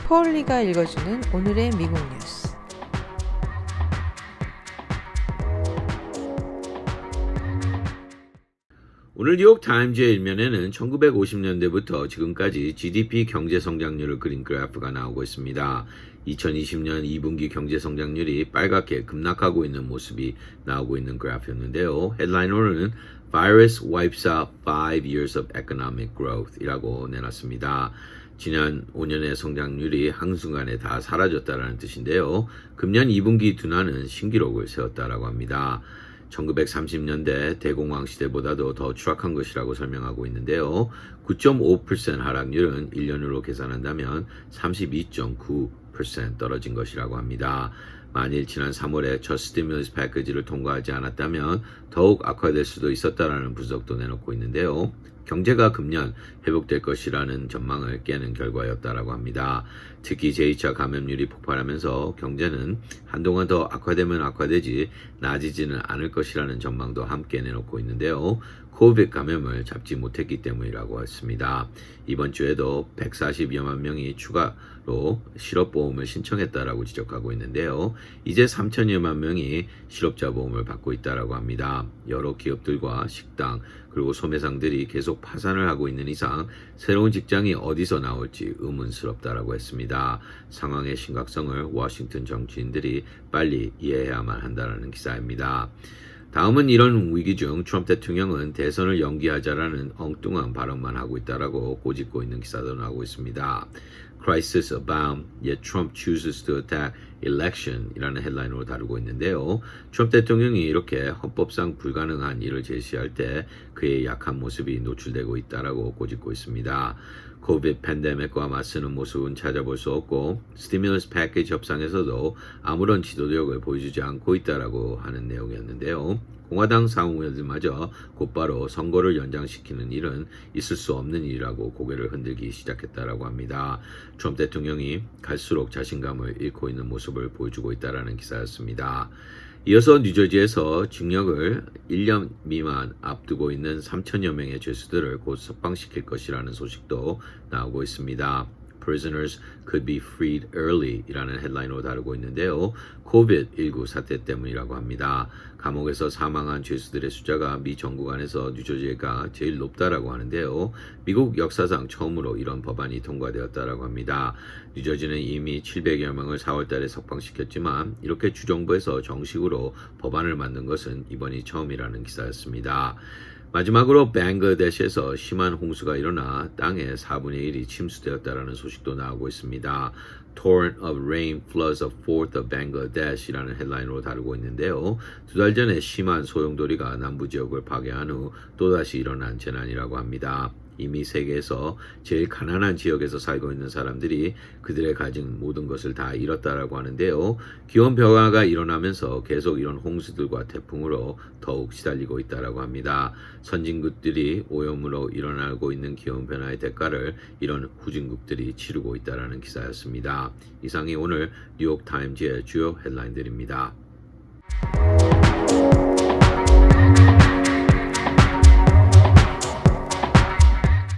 폴리가 읽어주는 오늘의 미국 뉴스. 오늘 뉴욕 타임즈의 일면에는 1950년대부터 지금까지 GDP 경제 성장률을 그린 그래프가 나오고 있습니다. 2020년 2분기 경제 성장률이 빨갛게 급락하고 있는 모습이 나오고 있는 그래프였는데요. 헤드라인으로는 Virus wipes out 5 years of economic growth 이라고 내놨습니다. 지난 5년의 성장률이 한순간에 다 사라졌다는 뜻인데요. 금년 2분기 둔화는 신기록을 세웠다라고 합니다. 1930년대 대공황 시대보다도 더 추락한 것이라고 설명하고 있는데요. 9.5% 하락률은 1년으로 계산한다면 32.9% 떨어진 것이라고 합니다. 만일 지난 3월에 첫 스티뮬러스 패키지를 통과하지 않았다면 더욱 악화될 수도 있었다라는 분석도 내놓고 있는데요. 경제가 금년 회복될 것이라는 전망을 깨는 결과였다라고 합니다. 특히 제2차 감염률이 폭발하면서 경제는 한동안 더 악화되면 악화되지 나아지지는 않을 것이라는 전망도 함께 내놓고 있는데요. 코비드 감염을 잡지 못했기 때문이라고 했습니다. 이번 주에도 140여만 명이 추가로 실업보험을 신청했다라고 지적하고 있는데요. 이제 3천여만 명이 실업자 보험을 받고 있다라고 합니다. 여러 기업들과 식당 그리고 소매상들이 계속 파산을 하고 있는 이상 새로운 직장이 어디서 나올지 의문스럽다라고 했습니다. 상황의 심각성을 워싱턴 정치인들이 빨리 이해해야만 한다는 기사입니다. 다음은 이런 위기 중 트럼프 대통령은 대선을 연기하자라는 엉뚱한 발언만 하고 있다라고 꼬집고 있는 기사도 나오고 있습니다. Crisis abound, yet Trump chooses to attack election 이라는 헤드라인으로 다루고 있는데요. 트럼프 대통령이 이렇게 헌법상 불가능한 일을 제시할 때 그의 약한 모습이 노출되고 있다라고 꼬집고 있습니다. 코비드 팬데믹과 맞서는 모습은 찾아볼 수 없고 스티뮬러스 패키지 협상에서도 아무런 지도력을 보여주지 않고 있다라고 하는 내용이었는데요. 공화당 상원의원들마저 곧바로 선거를 연장시키는 일은 있을 수 없는 일이라고 고개를 흔들기 시작했다라고 합니다. 트럼프 대통령이 갈수록 자신감을 잃고 있는 모습을 보여주고 있다라는 기사였습니다. 이어서 뉴저지에서 징역을 1년 미만 앞두고 있는 3천여 명의 죄수들을 곧 석방시킬 것이라는 소식도 나오고 있습니다. Prisoners could be freed early 이라는 헤드라인으로 다루고 있는데요. COVID-19 사태 때문이라고 합니다. 감옥에서 사망한 죄수들의 숫자가 미 전국 안에서 뉴저지가 제일 높다라고 하는데요. 미국 역사상 처음으로 이런 법안이 통과되었다라고 합니다. 뉴저지는 이미 700여 명을 4월 달에 석방시켰지만 이렇게 주정부에서 정식으로 법안을 만든 것은 이번이 처음이라는 기사였습니다. 마지막으로 벵글라데시에서 심한 홍수가 일어나 땅의 4분의 1이 침수되었다는 소식도 나오고 있습니다. Torrent of rain floods a fourth of Bangladesh 이라는 헤드라인으로 다루고 있는데요. 2달 전에 심한 소용돌이가 남부 지역을 파괴한 후 또다시 일어난 재난이라고 합니다. 이미 세계에서 제일 가난한 지역에서 살고 있는 사람들이 그들의 가진 모든 것을 다 잃었다라고 하는데요. 기온 변화가 일어나면서 계속 이런 홍수들과 태풍으로 더욱 시달리고 있다라고 합니다. 선진국들이 오염으로 일어나고 있는 기온 변화의 대가를 이런 후진국들이 치르고 있다라는 기사였습니다. 이상이 오늘 뉴욕 타임즈의 주요 헤드라인들입니다.